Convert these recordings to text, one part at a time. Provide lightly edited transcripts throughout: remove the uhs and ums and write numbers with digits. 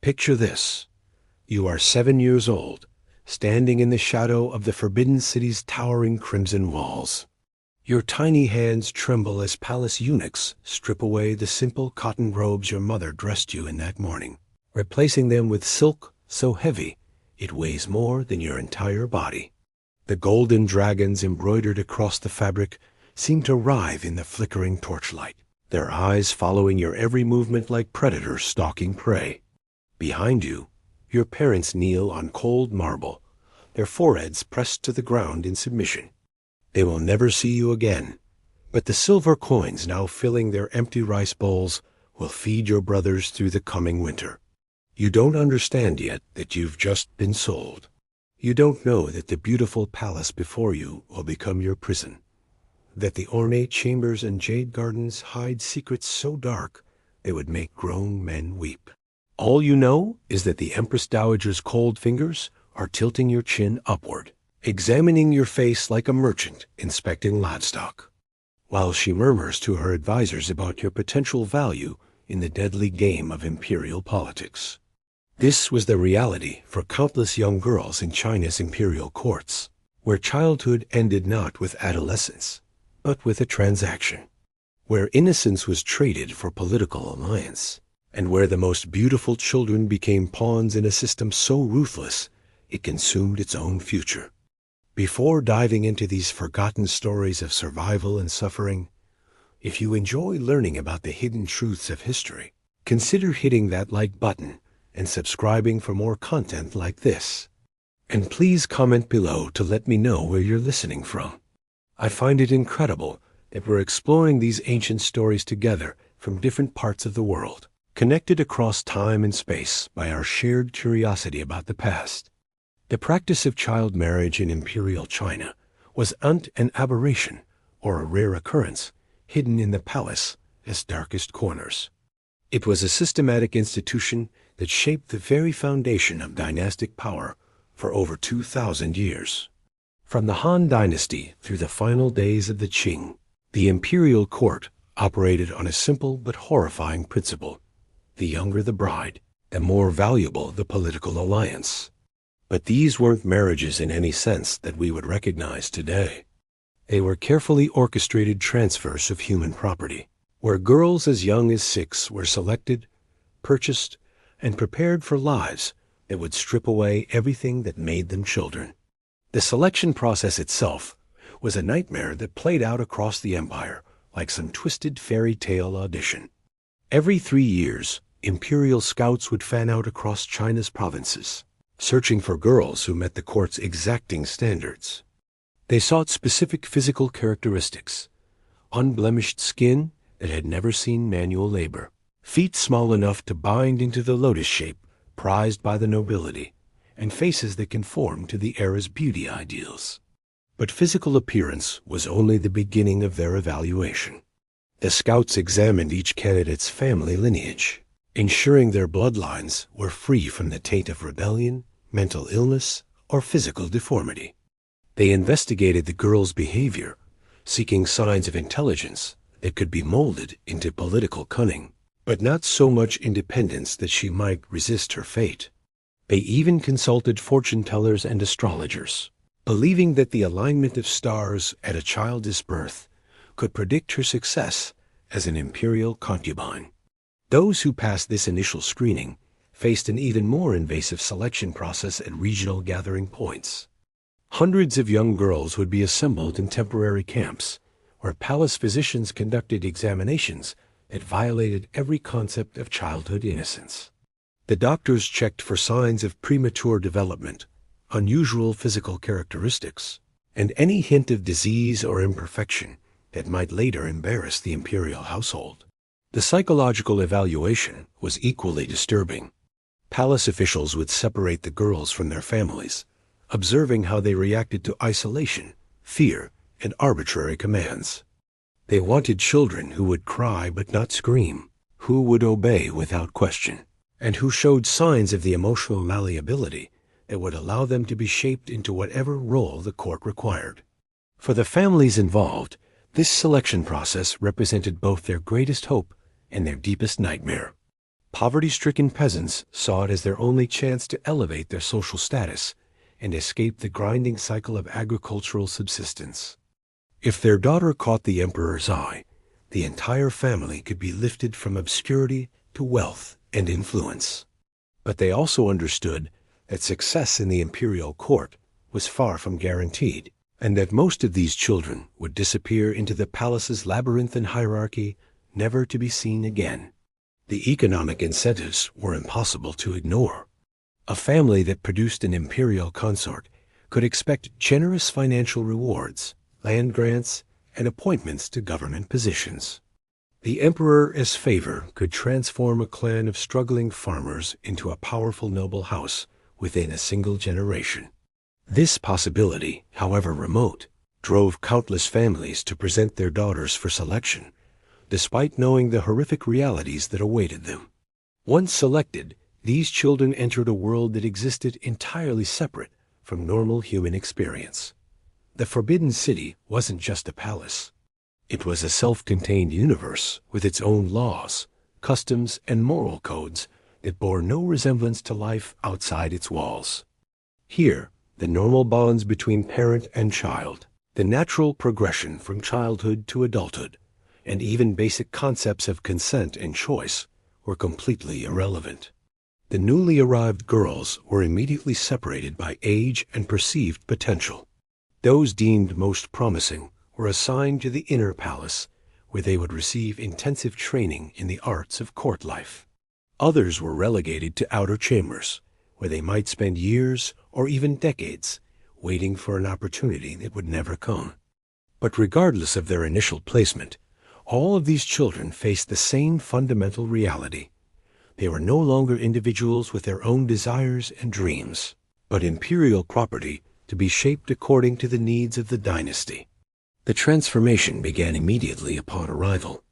Picture this. You are 7 years old, standing in the shadow of the Forbidden City's towering crimson walls. Your tiny hands tremble as palace eunuchs strip away the simple cotton robes your mother dressed you in that morning, replacing them with silk so heavy it weighs more than your entire body. The golden dragons embroidered across the fabric seem to writhe in the flickering torchlight, their eyes following your every movement like predators stalking prey. Behind you, your parents kneel on cold marble, their foreheads pressed to the ground in submission. They will never see you again, but the silver coins now filling their empty rice bowls will feed your brothers through the coming winter. You don't understand yet that you've just been sold. You don't know that the beautiful palace before you will become your prison, that the ornate chambers and jade gardens hide secrets so dark they would make grown men weep. All you know is that the Empress Dowager's cold fingers are tilting your chin upward, examining your face like a merchant inspecting livestock, while she murmurs to her advisors about your potential value in the deadly game of imperial politics. This was the reality for countless young girls in China's imperial courts, where childhood ended not with adolescence, but with a transaction, where innocence was traded for political alliance, and where the most beautiful children became pawns in a system so ruthless it consumed its own future. Before diving into these forgotten stories of survival and suffering, if you enjoy learning about the hidden truths of history, consider hitting that like button and subscribing for more content like this. And please comment below to let me know where you're listening from. I find it incredible that we're exploring these ancient stories together from different parts of the world, connected across time and space by our shared curiosity about the past. The practice of child marriage in Imperial China was an aberration, or a rare occurrence, hidden in the palace's darkest corners. It was a systematic institution that shaped the very foundation of dynastic power for over 2,000 years. From the Han Dynasty through the final days of the Qing, the imperial court operated on a simple but horrifying principle. The younger the bride, the more valuable the political alliance. But these weren't marriages in any sense that we would recognize today. They were carefully orchestrated transfers of human property, where girls as young as 6 were selected, purchased, and prepared for lives that would strip away everything that made them children. The selection process itself was a nightmare that played out across the empire like some twisted fairy tale audition. Every 3 years, imperial scouts would fan out across China's provinces, searching for girls who met the court's exacting standards. They sought specific physical characteristics: unblemished skin that had never seen manual labor, feet small enough to bind into the lotus shape prized by the nobility, and faces that conformed to the era's beauty ideals. But physical appearance was only the beginning of their evaluation. The scouts examined each candidate's family lineage, ensuring their bloodlines were free from the taint of rebellion, mental illness, or physical deformity. They investigated the girl's behavior, seeking signs of intelligence that could be molded into political cunning, but not so much independence that she might resist her fate. They even consulted fortune-tellers and astrologers, believing that the alignment of stars at a child's birth could predict her success as an imperial concubine. Those who passed this initial screening faced an even more invasive selection process at regional gathering points. Hundreds of young girls would be assembled in temporary camps, where palace physicians conducted examinations that violated every concept of childhood innocence. The doctors checked for signs of premature development, unusual physical characteristics, and any hint of disease or imperfection that might later embarrass the imperial household. The psychological evaluation was equally disturbing. Palace officials would separate the girls from their families, observing how they reacted to isolation, fear, and arbitrary commands. They wanted children who would cry but not scream, who would obey without question, and who showed signs of the emotional malleability that would allow them to be shaped into whatever role the court required. For the families involved, this selection process represented both their greatest hope and their deepest nightmare. Poverty-stricken peasants saw it as their only chance to elevate their social status and escape the grinding cycle of agricultural subsistence. If their daughter caught the emperor's eye, the entire family could be lifted from obscurity to wealth and influence. But they also understood that success in the imperial court was far from guaranteed, and that most of these children would disappear into the palace's labyrinthine hierarchy, never to be seen again. The economic incentives were impossible to ignore. A family that produced an imperial consort could expect generous financial rewards, land grants, and appointments to government positions. The emperor as favor could transform a clan of struggling farmers into a powerful noble house within a single generation. This possibility, however remote, drove countless families to present their daughters for selection, despite knowing the horrific realities that awaited them. Once selected, these children entered a world that existed entirely separate from normal human experience. The Forbidden City wasn't just a palace. It was a self-contained universe with its own laws, customs, and moral codes that bore no resemblance to life outside its walls. Here, the normal bonds between parent and child, the natural progression from childhood to adulthood, and even basic concepts of consent and choice were completely irrelevant. The newly arrived girls were immediately separated by age and perceived potential. Those deemed most promising were assigned to the inner palace, where they would receive intensive training in the arts of court life. Others were relegated to outer chambers, where they might spend years or even decades waiting for an opportunity that would never come. But regardless of their initial placement, all of these children faced the same fundamental reality. They were no longer individuals with their own desires and dreams, but imperial property to be shaped according to the needs of the dynasty. The transformation began immediately upon arrival.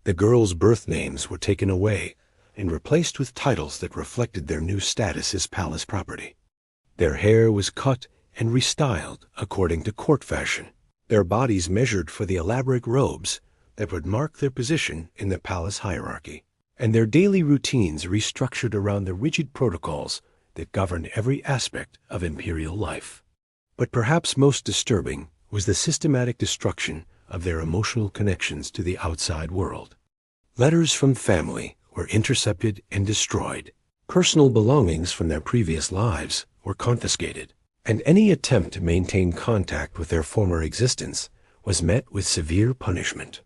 The girls' birth names were taken away and replaced with titles that reflected their new status as palace property. Their hair was cut and restyled according to court fashion, their bodies measured for the elaborate robes that would mark their position in the palace hierarchy, and their daily routines restructured around the rigid protocols that governed every aspect of imperial life. But perhaps most disturbing was the systematic destruction of their emotional connections to the outside world. Letters from family were intercepted and destroyed. Personal belongings from their previous lives were confiscated, and any attempt to maintain contact with their former existence was met with severe punishment.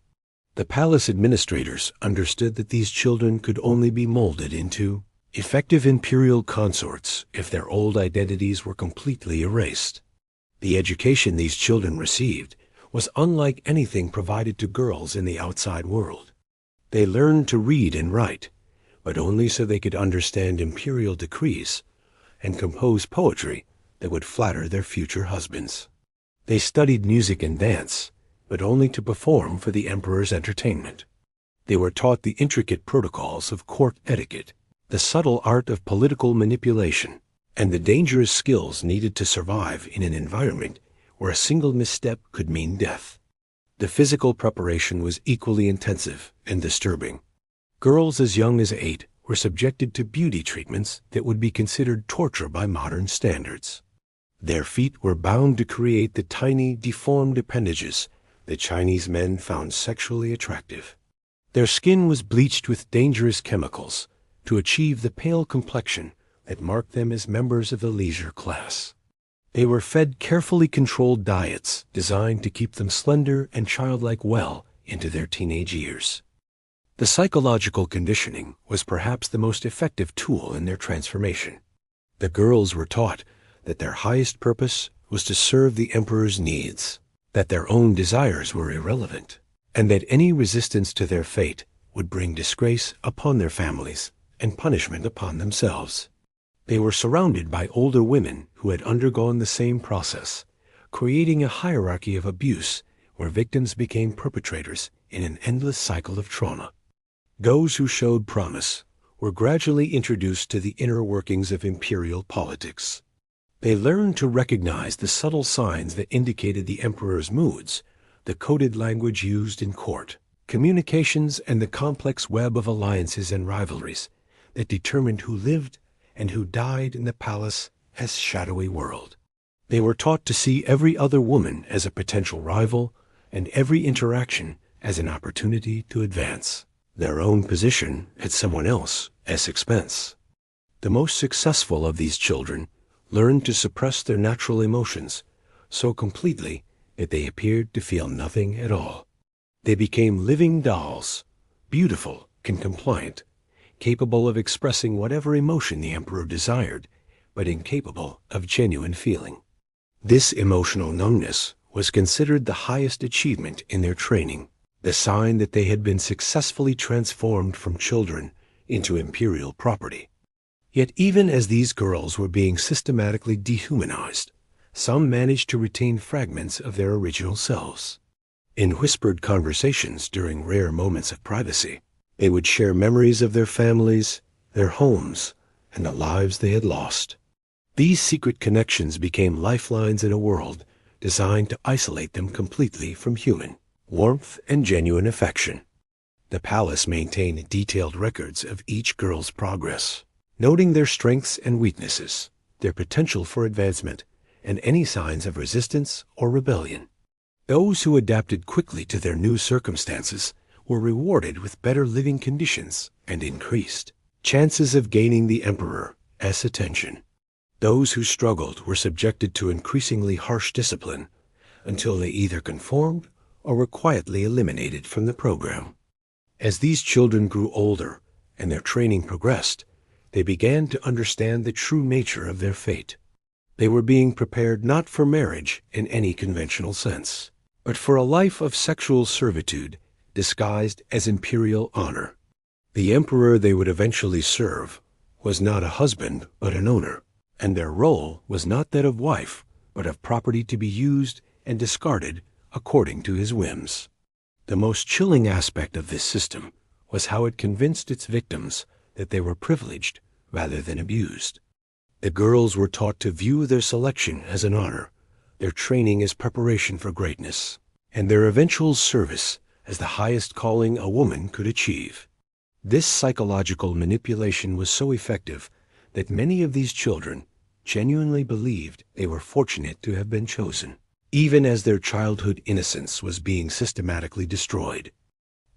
The palace administrators understood that these children could only be molded into effective imperial consorts if their old identities were completely erased. The education these children received was unlike anything provided to girls in the outside world. They learned to read and write, but only so they could understand imperial decrees and compose poetry that would flatter their future husbands. They studied music and dance, but only to perform for the emperor's entertainment. They were taught the intricate protocols of court etiquette, the subtle art of political manipulation, and the dangerous skills needed to survive in an environment where a single misstep could mean death. The physical preparation was equally intensive and disturbing. Girls as young as 8 were subjected to beauty treatments that would be considered torture by modern standards. Their feet were bound to create the tiny, deformed appendages that Chinese men found sexually attractive. Their skin was bleached with dangerous chemicals to achieve the pale complexion that marked them as members of the leisure class. They were fed carefully controlled diets designed to keep them slender and childlike well into their teenage years. The psychological conditioning was perhaps the most effective tool in their transformation. The girls were taught that their highest purpose was to serve the emperor's needs, that their own desires were irrelevant, and that any resistance to their fate would bring disgrace upon their families and punishment upon themselves. They were surrounded by older women who had undergone the same process, creating a hierarchy of abuse where victims became perpetrators in an endless cycle of trauma. Those who showed promise were gradually introduced to the inner workings of imperial politics. They learned to recognize the subtle signs that indicated the emperor's moods, the coded language used in court, communications, and the complex web of alliances and rivalries that determined who lived and who died in the palace as shadowy world. They were taught to see every other woman as a potential rival and every interaction as an opportunity to advance their own position at someone else's expense. The most successful of these children learned to suppress their natural emotions so completely that they appeared to feel nothing at all. They became living dolls, beautiful and compliant, capable of expressing whatever emotion the emperor desired, but incapable of genuine feeling. This emotional numbness was considered the highest achievement in their training, the sign that they had been successfully transformed from children into imperial property. Yet even as these girls were being systematically dehumanized, some managed to retain fragments of their original selves. In whispered conversations during rare moments of privacy, they would share memories of their families, their homes, and the lives they had lost. These secret connections became lifelines in a world designed to isolate them completely from human warmth and genuine affection. The palace maintained detailed records of each girl's progress, noting their strengths and weaknesses, their potential for advancement, and any signs of resistance or rebellion. Those who adapted quickly to their new circumstances were rewarded with better living conditions and increased chances of gaining the emperor's attention. Those who struggled were subjected to increasingly harsh discipline until they either conformed or were quietly eliminated from the program. As these children grew older and their training progressed, they began to understand the true nature of their fate. They were being prepared not for marriage in any conventional sense, but for a life of sexual servitude disguised as imperial honor. The emperor they would eventually serve was not a husband but an owner, and their role was not that of wife but of property to be used and discarded according to his whims. The most chilling aspect of this system was how it convinced its victims that they were privileged rather than abused. The girls were taught to view their selection as an honor, their training as preparation for greatness, and their eventual service as the highest calling a woman could achieve. This psychological manipulation was so effective that many of these children genuinely believed they were fortunate to have been chosen, even as their childhood innocence was being systematically destroyed.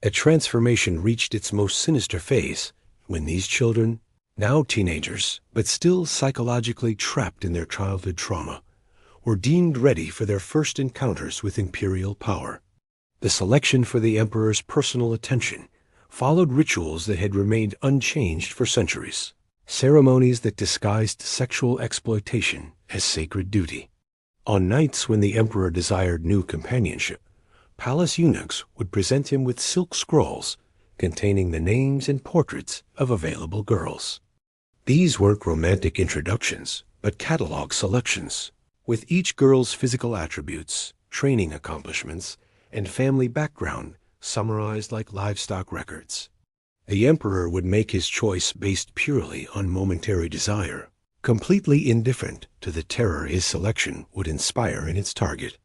A transformation reached its most sinister phase when these children, now teenagers, but still psychologically trapped in their childhood trauma, were deemed ready for their first encounters with imperial power. The selection for the emperor's personal attention followed rituals that had remained unchanged for centuries, ceremonies that disguised sexual exploitation as sacred duty. On nights when the emperor desired new companionship, palace eunuchs would present him with silk scrolls containing the names and portraits of available girls. These weren't romantic introductions, but catalog selections, with each girl's physical attributes, training accomplishments, and family background summarized like livestock records. The emperor would make his choice based purely on momentary desire, completely indifferent to the terror his selection would inspire in its target.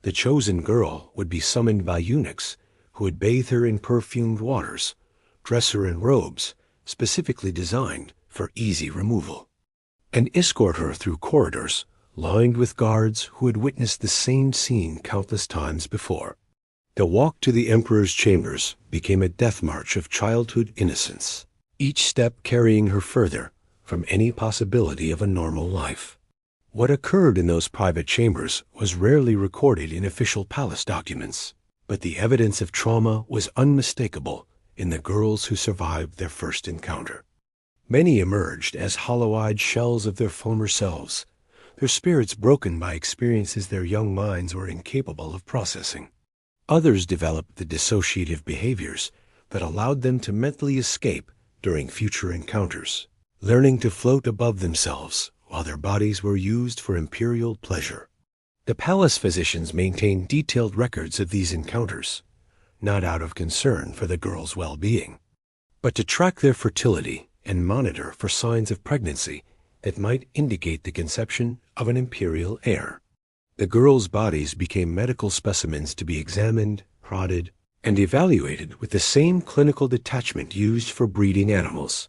The chosen girl would be summoned by eunuchs who would bathe her in perfumed waters, dress her in robes specifically designed for easy removal, and escort her through corridors lined with guards who had witnessed the same scene countless times before. The walk to the emperor's chambers became a death march of childhood innocence, each step carrying her further from any possibility of a normal life. What occurred in those private chambers was rarely recorded in official palace documents, but the evidence of trauma was unmistakable in the girls who survived their first encounter. Many emerged as hollow-eyed shells of their former selves, their spirits broken by experiences their young minds were incapable of processing. Others developed the dissociative behaviors that allowed them to mentally escape during future encounters, learning to float above themselves while their bodies were used for imperial pleasure. The palace physicians maintained detailed records of these encounters, not out of concern for the girls' well-being, but to track their fertility and monitor for signs of pregnancy that might indicate the conception of an imperial heir. The girls' bodies became medical specimens to be examined, prodded, and evaluated with the same clinical detachment used for breeding animals.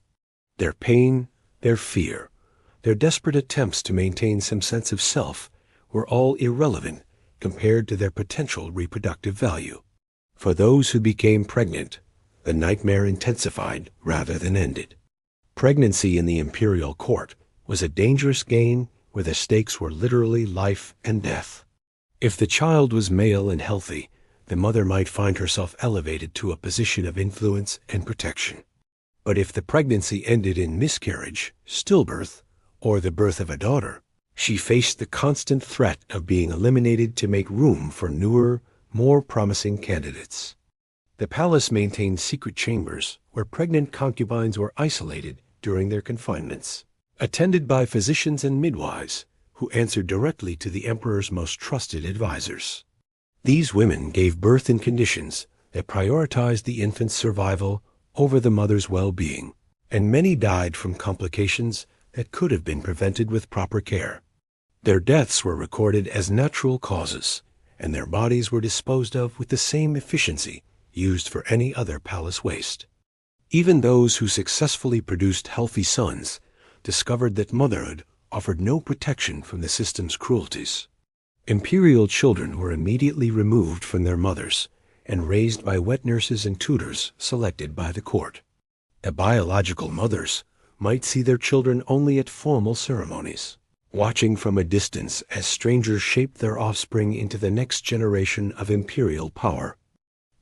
Their pain, their fear, their desperate attempts to maintain some sense of self were all irrelevant compared to their potential reproductive value. For those who became pregnant, the nightmare intensified rather than ended. Pregnancy in the imperial court was a dangerous game where the stakes were literally life and death. If the child was male and healthy, the mother might find herself elevated to a position of influence and protection. But if the pregnancy ended in miscarriage, stillbirth, or the birth of a daughter, she faced the constant threat of being eliminated to make room for newer, more promising candidates. The palace maintained secret chambers where pregnant concubines were isolated during their confinements, attended by physicians and midwives who answered directly to the emperor's most trusted advisors. These women gave birth in conditions that prioritized the infant's survival over the mother's well-being, and many died from complications that could have been prevented with proper care. Their deaths were recorded as natural causes, and their bodies were disposed of with the same efficiency used for any other palace waste. Even those who successfully produced healthy sons discovered that motherhood offered no protection from the system's cruelties. Imperial children were immediately removed from their mothers and raised by wet nurses and tutors selected by the court. The biological mothers might see their children only at formal ceremonies, watching from a distance as strangers shaped their offspring into the next generation of imperial power.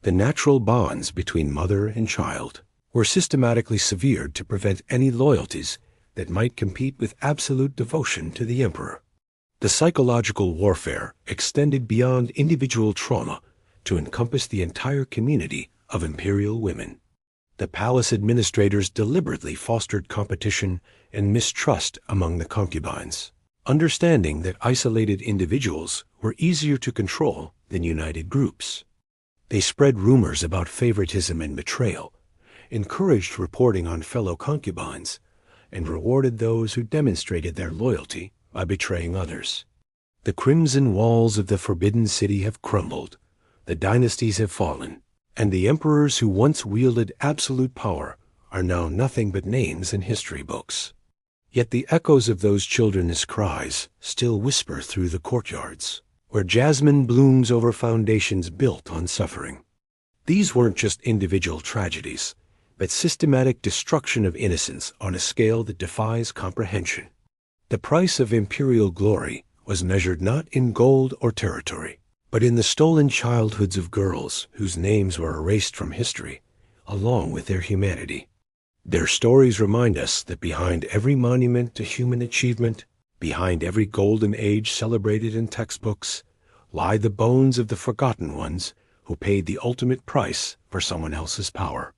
The natural bonds between mother and child were systematically severed to prevent any loyalties that might compete with absolute devotion to the emperor. The psychological warfare extended beyond individual trauma to encompass the entire community of imperial women. The palace administrators deliberately fostered competition and mistrust among the concubines, understanding that isolated individuals were easier to control than united groups. They spread rumors about favoritism and betrayal, encouraged reporting on fellow concubines, and rewarded those who demonstrated their loyalty by betraying others. The crimson walls of the Forbidden City have crumbled, the dynasties have fallen, and the emperors who once wielded absolute power are now nothing but names in history books. Yet the echoes of those children's cries still whisper through the courtyards, where jasmine blooms over foundations built on suffering. These weren't just individual tragedies, but systematic destruction of innocence on a scale that defies comprehension. The price of imperial glory was measured not in gold or territory, but in the stolen childhoods of girls whose names were erased from history, along with their humanity. Their stories remind us that behind every monument to human achievement, behind every golden age celebrated in textbooks, lie the bones of the forgotten ones who paid the ultimate price for someone else's power.